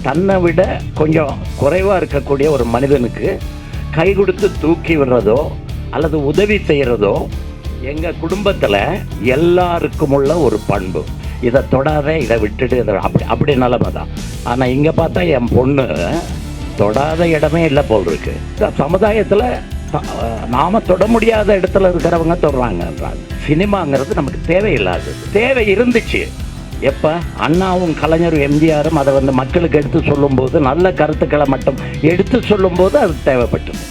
தன்னை விட கொஞ்சம் குறைவாக இருக்கக்கூடிய ஒரு மனிதனுக்கு கை கொடுத்து தூக்கி விடுறதோ அல்லது உதவி செய்கிறதோ எங்கள் குடும்பத்தில் எல்லாருக்கும் உள்ள ஒரு பண்பு. இதை தொடாத, இதை விட்டுட்டு, இதை அப்படி நிலைமை தான். ஆனால் இங்கே பார்த்தா என் பொண்ணு தொடாத இடமே இல்லை போல் இருக்கு. சமுதாயத்தில் நாம் தொட முடியாத இடத்துல இருக்கிறவங்க தொடுறாங்கன்றாங்க. சினிமாங்கிறது நமக்கு தேவையில்லாதது. தேவை இருந்துச்சு எப்போ அண்ணாவும் கலைஞரும் எம்ஜிஆரும் அதை மக்களுக்கு எடுத்து சொல்லும்போது, நல்ல கருத்துக்களை மட்டும் எடுத்து சொல்லும்போது அது தேவைப்பட்டது.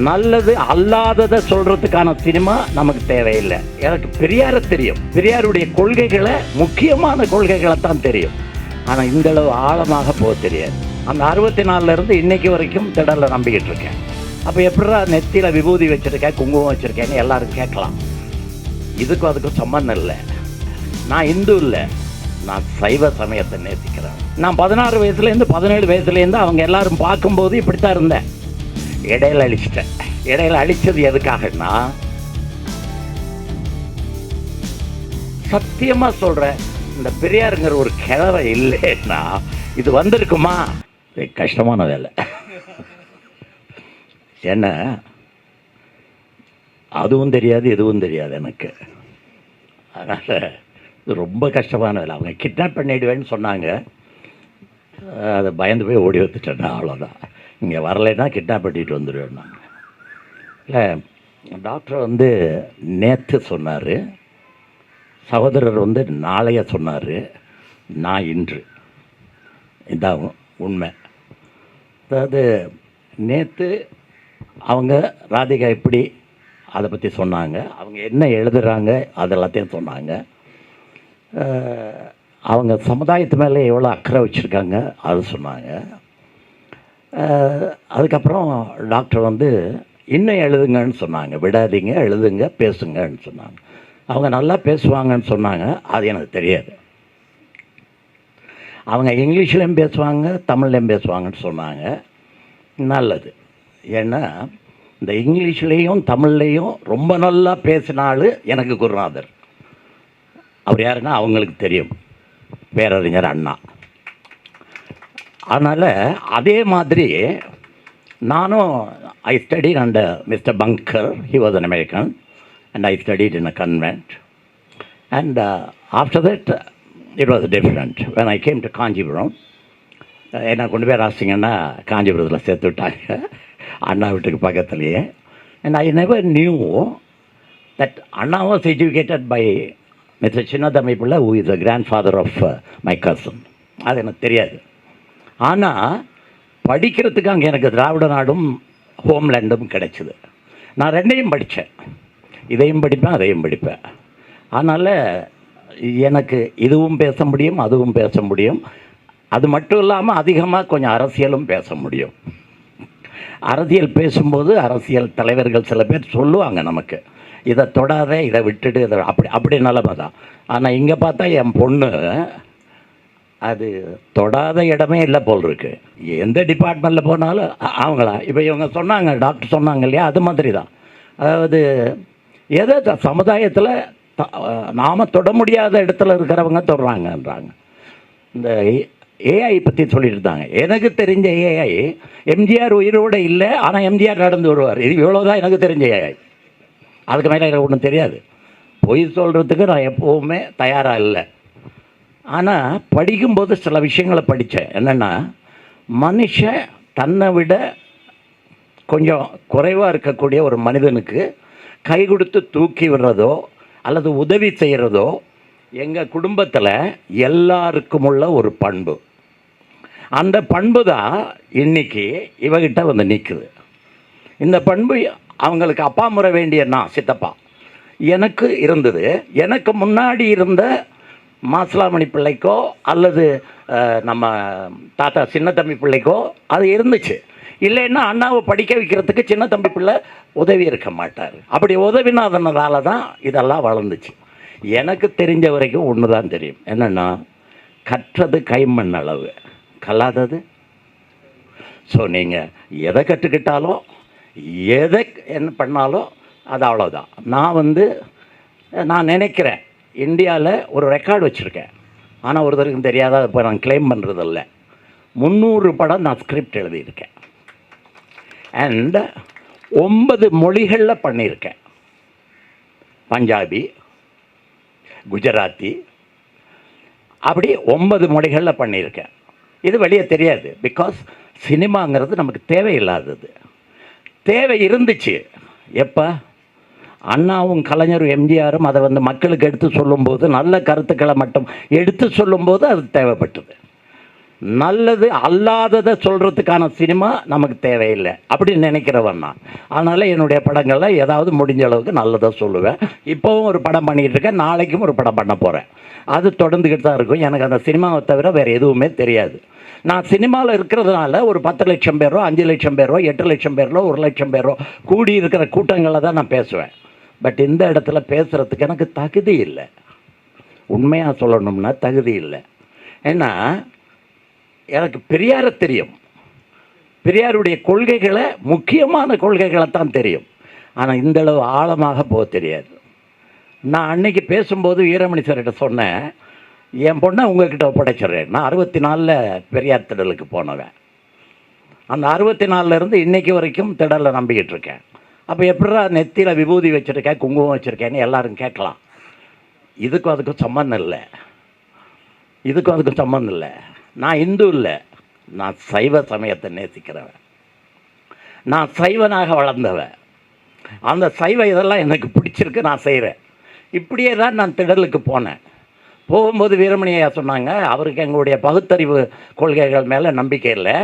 நல்லது அல்லாததை சொல்கிறதுக்கான சினிமா நமக்கு தேவையில்லை. எனக்கு பெரியாரை தெரியும், பெரியாருடைய கொள்கைகளை, முக்கியமான கொள்கைகளை தான் தெரியும். ஆனால் இந்தளவு ஆழமாக போக தெரியாது. அந்த 64 இன்னைக்கு வரைக்கும் திடலில் நம்பிக்கிட்டு இருக்கேன். அப்போ எப்படா நெத்தியில் விபூதி வச்சுருக்கேன், குங்குமம் வச்சுருக்கேன்னு எல்லாரும் கேட்கலாம். இதுக்கும் அதுக்கும் சம்பந்தம் இல்லை. நான் இந்து இல்லை, நான் சைவ சமயத்தை நேசிக்கிறேன். நான் 16 வயசுலேருந்து 17 வயசுலேருந்து அவங்க எல்லாரும் பார்க்கும்போது இப்படித்தான் இருந்தேன். இடையில அழிச்சிட்டேன். இடையில அழிச்சது எதுக்காகன்னா, சத்தியமாக சொல்கிறேன், இந்த பெரியாருங்கிற ஒரு கிழவை இல்லைன்னா இது வந்திருக்குமா? கஷ்டமான வேலை. ஏன்னா அதுவும் தெரியாது, எதுவும் தெரியாது எனக்கு. அதனால் இது ரொம்ப கஷ்டமான வேலை. அவங்க கிட்னாப் பண்ணிடுவேன்னு சொன்னாங்க. அதை பயந்து போய் ஓடி வந்துட்டேன். அவ்வளோதான். இங்கே வரலைன்னா கிட்னாப் பண்ணிட்டு வந்துடுவேன் நான். இல்லை, டாக்டர் நேற்று சொன்னார், சகோதரர் நாளைய சொன்னார், நான் இன்று. இதான் உண்மை. அதாவது நேற்று அவங்க ராதிகா எப்படி அதை பற்றி சொன்னாங்க, அவங்க என்ன எழுதுகிறாங்க அதெல்லாத்தையும் சொன்னாங்க. அவங்க சமுதாயத்து மேலே எவ்வளோ அக்கறை வச்சுருக்காங்க அது சொன்னாங்க. அதுக்கப்புறம் டாக்டர் இன்னும் எழுதுங்கன்னு சொன்னாங்க. விடாதீங்க, எழுதுங்க, பேசுங்கன்னு சொன்னாங்க. அவங்க நல்லா பேசுவாங்கன்னு சொன்னாங்க. அது எனக்கு தெரியாது. அவங்க இங்கிலீஷ்லேயும் பேசுவாங்க, தமிழ்லேயும் பேசுவாங்கன்னு சொன்னாங்க. நல்லது. ஏன்னா இந்த இங்கிலீஷ்லேயும் தமிழ்லேயும் ரொம்ப நல்லா பேசினாள் எனக்கு குருநாதர். அவர் யாருன்னா அவங்களுக்கு தெரியும், பேரறிஞர் அண்ணா. அதனால் அதே மாதிரி நானும் ஐ studied under mister bunker. He was an American and I studied in a convent. And after that it was different. When I came to Kanchipuram, என்னை கொண்டு போய் ராசிங்கன்னா காஞ்சிபுரத்தில் சேர்த்து விட்டாங்க, அண்ணா வீட்டுக்கு பக்கத்துலேயே. And I never knew that Anna was educated by mister Chinnathambi Pillai, who is the grandfather of my cousin. அது எனக்கு தெரியாது. ஆனால் படிக்கிறதுக்கு அங்கே எனக்கு திராவிட நாடும் ஹோம்லேண்டும் கிடைச்சிது. நான் ரெண்டையும் படித்தேன். இதையும் படிப்பேன், அதையும் படிப்பேன். அதனால் எனக்கு இதுவும் பேச முடியும், அதுவும் பேச முடியும். அது மட்டும் இல்லாமல் அதிகமாக கொஞ்சம் அரசியலும் பேச முடியும். அரசியல் பேசும்போது அரசியல் தலைவர்கள் சில பேர் சொல்லுவாங்க நமக்கு, இதை தொடாத, இதை விட்டுட்டு, இதை அப்படி நிலைமை தான். ஆனால் இங்கே பார்த்தா என் பொண்ணு அது தொடாத இடமே இல்லை போல் இருக்கு. எந்த டிபார்ட்மெண்ட்டில் போனாலும் அவங்களா இப்போ இவங்க சொன்னாங்க, டாக்டர் சொன்னாங்க இல்லையா, அது மாதிரி தான். அதாவது எதை சமுதாயத்தில் நாம் தொட முடியாத இடத்துல இருக்கிறவங்க தொடுறாங்கன்றாங்க. இந்த ஏஐ பற்றி சொல்லிட்டு இருந்தாங்க. எனக்கு தெரிஞ்ச ஏஐ, எம்ஜிஆர் உயிரோடு இல்லை, ஆனால் எம்ஜிஆர் நடந்து வருவார். இது இவ்வளோதான் எனக்கு தெரிஞ்ச ஏஐ. அதுக்கு மேலே எனக்கு ஒன்றும் தெரியாது. பொய் சொல்கிறதுக்கு நான் எப்போவுமே தயாராக இல்லை. ஆனால் படிக்கும்போது சில விஷயங்களை படித்தேன். என்னென்னா, மனுஷன் தன்னை விட கொஞ்சம் குறைவாக இருக்கக்கூடிய ஒரு மனிதனுக்கு கை கொடுத்து தூக்கி விடுறதோ அல்லது உதவி செய்கிறதோ எங்கள் குடும்பத்தில் எல்லாருக்கும் உள்ள ஒரு பண்பு. அந்த பண்பு தான் இன்றைக்கி இவகிட்ட நிற்குது. இந்த பண்பு அவங்களுக்கு அப்பா முறை வேண்டிய நான் சித்தப்பா எனக்கு இருந்தது. எனக்கு முன்னாடி இருந்த மாசிலாமணி பிள்ளைக்கோ அல்லது நம்ம தாத்தா சின்ன தம்பி பிள்ளைக்கோ அது இருந்துச்சு. இல்லைன்னா அண்ணாவை படிக்க வைக்கிறதுக்கு சின்ன தம்பி பிள்ளை உதவி இருக்க மாட்டார். அப்படி உதவினாதனால தான் இதெல்லாம் வளர்ந்துச்சு. எனக்கு தெரிஞ்ச வரைக்கும் ஒன்று தான் தெரியும். என்னென்னா, கற்றது கைமண் அளவு, கல்லாதது. ஸோ நீங்கள் எதை கற்றுக்கிட்டாலும் எதை என்ன பண்ணாலும் அது அவ்வளோதான். நான் நினைக்கிறேன் இந்தியாவில் ஒரு ரெக்கார்டு வச்சுருக்கேன். ஆனால் ஒருத்தருக்கும் தெரியாத இப்போ நான் கிளைம் பண்ணுறதில்ல. 300 படம் நான் ஸ்கிரிப்ட் எழுதியிருக்கேன். அண்ட் 9 மொழிகளில் பண்ணியிருக்கேன். பஞ்சாபி, குஜராத்தி, அப்படி 9 மொழிகளில் பண்ணியிருக்கேன். இது வெளியே தெரியாது. பிகாஸ் சினிமாங்கிறது நமக்கு தேவையில்லாதது. தேவை இருந்துச்சு எப்போ? அண்ணாவும் கலைஞரும் எம்ஜிஆரும் அதை மக்களுக்கு எடுத்து சொல்லும்போது, நல்ல கருத்துக்களை மட்டும் எடுத்து சொல்லும்போது அது தேவைப்பட்டது. நல்லது அல்லாததை சொல்கிறதுக்கான சினிமா நமக்கு தேவையில்லை அப்படின்னு நினைக்கிறவன் நான். அதனால் என்னுடைய படங்களில் ஏதாவது முடிஞ்ச அளவுக்கு நல்லதாக சொல்லுவேன். இப்போவும் ஒரு படம் பண்ணிக்கிட்டு இருக்கேன், நாளைக்கும் ஒரு படம் பண்ண போகிறேன். அது தொடர்ந்துக்கிட்டு தான் இருக்கும். எனக்கு அந்த சினிமாவை தவிர வேறு எதுவுமே தெரியாது. நான் சினிமாவில் இருக்கிறதுனால ஒரு 10 லட்சம் பேரோ, 5 லட்சம் பேரோ, 8 லட்சம் பேரோ, 1 லட்சம் பேரோ கூடி இருக்கிற கூட்டங்களில் தான் நான் பேசுவேன். பட் இந்த இடத்துல பேசுகிறதுக்கு எனக்கு தகுதி இல்லை. உண்மையாக சொல்லணும்னா தகுதி இல்லை. ஏன்னா எனக்கு பெரியாரை தெரியும், பெரியாருடைய கொள்கைகளை, முக்கியமான கொள்கைகளை தான் தெரியும். ஆனால் இந்தளவு ஆழமாக போக தெரியாது. நான் அன்னைக்கு பேசும்போது வீரமணி சார்கிட்ட சொன்னேன், என் பொண்ணை உங்ககிட்ட ஒப்படைச்சிட்றேன். நான் 64 பெரியார் திடலுக்கு போனவன். அந்த 64 இன்றைக்கி வரைக்கும் திடலில் நம்பிக்கிட்டு இருக்கேன். அப்போ எப்படா நெத்தியில் விபூதி வச்சுருக்கேன், குங்குமம் வச்சுருக்கேன்னு எல்லோரும் கேட்கலாம். இதுக்கும் அதுக்கும் சம்மந்தம் இல்லை. இதுக்கும் அதுக்கும் சம்மந்தம் இல்லை. நான் இந்து இல்லை, நான் சைவ சமயத்தை நேசிக்கிறவன். நான் சைவனாக வளர்ந்தவன். அந்த சைவ இதெல்லாம் எனக்கு பிடிச்சிருக்கு, நான் செய்கிறேன். இப்படியே தான் நான் திடலுக்கு போனேன். போகும்போது வீரமணியா சொன்னாங்க, அவருக்கு எங்களுடைய பகுத்தறிவு கொள்கைகள் மேலே நம்பிக்கை இல்லை,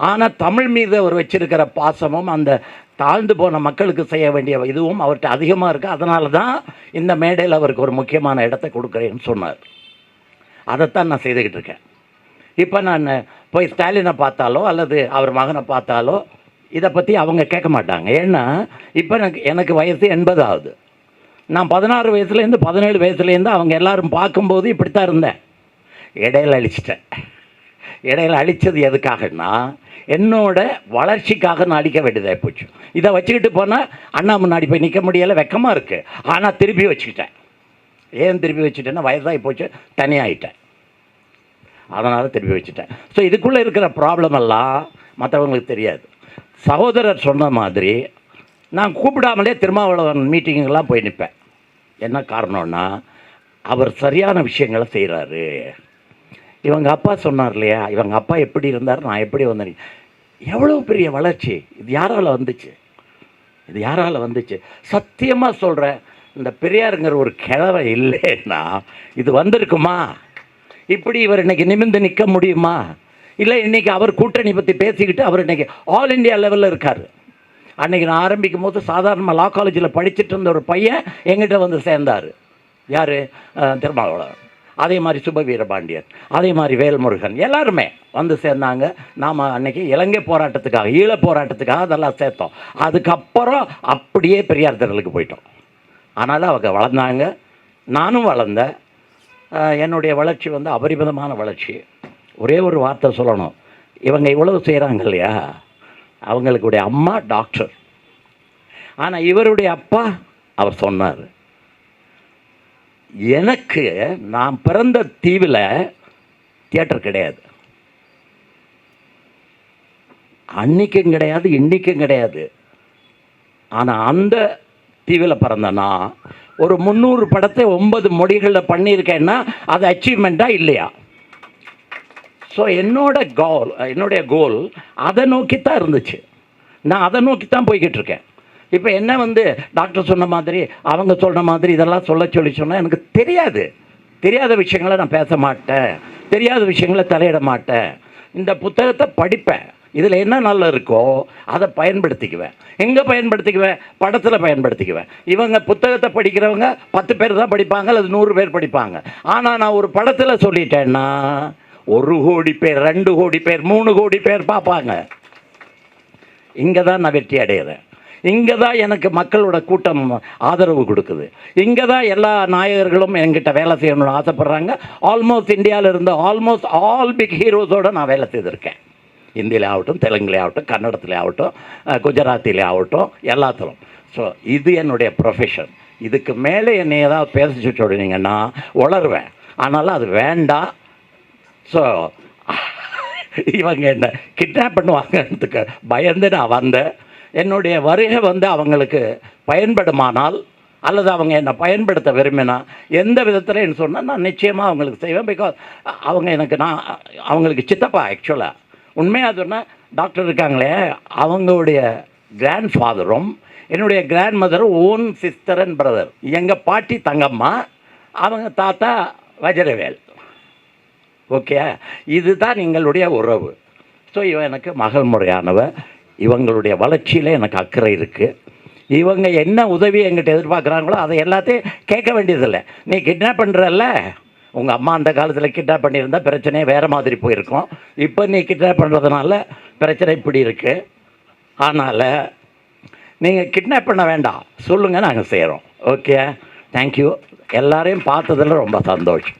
ஆனால் தமிழ் மீது அவர் வச்சிருக்கிற பாசமும் அந்த தாழ்ந்து போன மக்களுக்கு செய்ய வேண்டிய இதுவும் அவர்கிட்ட அதிகமாக இருக்குது, அதனால தான் இந்த மேடையில் அவருக்கு ஒரு முக்கியமான இடத்தை கொடுக்குறேன்னு சொன்னார். அதைத்தான் நான் செய்துக்கிட்டு இருக்கேன். இப்போ நான் போய் ஸ்டாலினை பார்த்தாலோ அல்லது அவர் மகனை பார்த்தாலோ இதை பற்றி அவங்க கேட்க மாட்டாங்க. ஏன்னா இப்போ எனக்கு வயசு 80 ஆகுது. நான் 16 வயசுலேருந்து 17 வயசுலேருந்து அவங்க எல்லோரும் பார்க்கும்போது இப்படித்தான் இருந்தேன். இடையில அழிச்சிட்டேன். இடையில அழித்தது எதுக்காகன்னா, என்னோட வளர்ச்சிக்காக நான் அடிக்க வேண்டியதாக போச்சு. இதை வச்சுக்கிட்டு போனால் அண்ணா முன்னாடி போய் நிற்க முடியலை, வெக்கமாக இருக்குது. ஆனால் திருப்பி வச்சுக்கிட்டேன். ஏன் திருப்பி வச்சுட்டேன்னா, வயசாகி போச்சு, தனியாகிட்டேன், அதனால் திருப்பி வச்சுட்டேன். ஸோ இதுக்குள்ளே இருக்கிற ப்ராப்ளம் எல்லாம் மற்றவங்களுக்கு தெரியாது. சகோதரர் சொன்ன மாதிரி நான் கூப்பிடாமலே திருமாவளவன் மீட்டிங்கெல்லாம் போய் நிற்பேன். என்ன காரணம்னா, அவர் சரியான விஷயங்களை செய்கிறாரு. இவங்க அப்பா சொன்னார் இல்லையா, இவங்க அப்பா எப்படி இருந்தார், நான் எப்படி வந்தேன். எவ்வளோ பெரிய வளர்ச்சி இது யாரால் வந்துச்சு? இது யாரால் வந்துச்சு? சத்தியமாக சொல்கிறேன், இந்த பெரியாருங்கிற ஒரு கிழவை இல்லைன்னா இது வந்திருக்குமா? இப்படி இவர் இன்றைக்கி நிமிர்ந்து நிற்க முடியுமா? இல்லை இன்றைக்கி அவர் கூட்டணி பற்றி பேசிக்கிட்டு அவர் இன்றைக்கி ஆல் இண்டியா லெவலில் இருக்கார். அன்றைக்கி நான் ஆரம்பிக்கும் போது சாதாரண லா காலேஜில் படிச்சுட்டு இருந்த ஒரு பையன் எங்கிட்ட வந்து சேர்ந்தார். யார்? திருமாவளவன். அதே மாதிரி சுப வீரபாண்டியன், அதே மாதிரி வேல்முருகன், எல்லாருமே வந்து சேர்ந்தாங்க. நாம் அன்றைக்கி இலங்கை போராட்டத்துக்காக, ஈழ போராட்டத்துக்காக அதெல்லாம் சேர்த்தோம். அதுக்கப்புறம் அப்படியே பெரியார் திடலுக்கு போயிட்டோம். ஆனாலும் அவங்க வளர்ந்தாங்க, நானும் வளர்ந்தேன். என்னுடைய வளர்ச்சி அபரிமிதமான வளர்ச்சி. ஒரே ஒரு வார்த்தை சொல்லணும், இவங்க இவ்வளவு செய்கிறாங்க இல்லையா, அவங்களுடைய அம்மா டாக்டர். ஆனால் இவருடைய அப்பா, அவர் சொன்னார், எனக்கு நான் பிறந்த தீவில் தியேட்டர் கிடையாது, அன்னைக்கும் கிடையாது, இன்னைக்கும் கிடையாது. ஆனால் அந்த தீவில் பிறந்தனா ஒரு 300 படத்தை 9 மொழிகளில் பண்ணியிருக்கேன்னா அது அச்சீவ்மெண்ட்டாக இல்லையா? ஸோ என்னுடைய கோல் அதை நோக்கித்தான் இருந்துச்சு. நான் அதை நோக்கித்தான் போய்கிட்டு இருக்கேன். இப்போ என்ன டாக்டர் சொன்ன மாதிரி, அவங்க சொன்ன மாதிரி இதெல்லாம் சொல்லி சொன்னால் எனக்கு தெரியாது. தெரியாத விஷயங்களை நான் பேச மாட்டேன், தெரியாத விஷயங்களை தலையிட மாட்டேன். இந்த புத்தகத்தை படிப்பேன், இதில் என்ன நல்லா இருக்கோ அதை பயன்படுத்திக்குவேன். எங்கே பயன்படுத்திக்குவேன்? படத்தில் பயன்படுத்திக்குவேன். இவங்க புத்தகத்தை படிக்கிறவங்க 10 பேர் தான் படிப்பாங்க, அல்லது 100 பேர் படிப்பாங்க. ஆனால் நான் ஒரு படத்தில் சொல்லிட்டேன்னா 1 கோடி பேர், 2 கோடி பேர், 3 கோடி பேர் பார்ப்பாங்க. இங்கே தான் நான் வெற்றி அடைகிறேன். இங்கே தான் எனக்கு மக்களோட கூட்டம் ஆதரவு கொடுக்குது. இங்கே தான் எல்லா நாயகர்களும் என்கிட்ட வேலை செய்யணும்னு ஆசைப்பட்றாங்க. ஆல்மோஸ்ட் இந்தியாவில் இருந்த ஆல்மோஸ்ட் ஆல் பிக் ஹீரோஸோடு நான் வேலை செய்திருக்கேன். ஹிந்தியிலே ஆகட்டும், தெலுங்குலே ஆகட்டும், கன்னடத்திலே ஆகட்டும், குஜராத்திலே ஆகட்டும், எல்லாத்திலும். ஸோ இது என்னுடைய ப்ரொஃபஷன். இதுக்கு மேலே என்னை ஏதாவது பேச சொல்லினீங்கன்னா உளருவேன். ஆனாலும் அது வேண்டாம். ஸோ இவங்க என்ன கிட்னாப் பண்ணுவாங்கன்றதுக்கு பயந்து நான் வந்தேன். என்னுடைய வருகை வந்து அவங்களுக்கு பயன்படுமானால் அல்லது அவங்க என்னை பயன்படுத்த விரும்பினா எந்த விதத்தில் சொன்னால் நான் நிச்சயமாக அவங்களுக்கு செய்வேன். பிகாஸ் அவங்க எனக்கு அவங்களுக்கு சித்தப்பா. ஆக்சுவலாக உண்மையாக சொன்னால் டாக்டர் இருக்காங்களே, அவங்களுடைய கிராண்ட் ஃபாதரும் என்னுடைய கிராண்ட் மதரும் ஓன் சிஸ்டர் அண்ட் பிரதர். எங்கள் பாட்டி தங்கம்மா, அவங்க தாத்தா வஜரவேல். ஓகே, இதுதான் எங்களுடைய உறவு. ஸோ இவன் எனக்கு மகள் முறையானவ. இவங்களுடைய வளர்ச்சியில் எனக்கு அக்கறை இருக்குது. இவங்க என்ன உதவி எங்கிட்ட எதிர்பார்க்குறாங்களோ அதை எல்லாத்தையும் கேட்க வேண்டியதில்லை. நீ கிட்னாப் பண்ணுறல்ல, உங்கள் அம்மா அந்த காலத்தில் கிட்னாப் பண்ணியிருந்தால் பிரச்சனையே வேறு மாதிரி போயிருக்கும். இப்போ நீ கிட்னாப் பண்ணுறதுனால பிரச்சனை இப்படி இருக்குது. அதனால் நீங்கள் கிட்னாப் பண்ண வேண்டாம், சொல்லுங்கள், நாங்கள் செய்கிறோம். Okay, thank you. எல்லாரையும் பார்த்ததில் ரொம்ப சந்தோஷம்.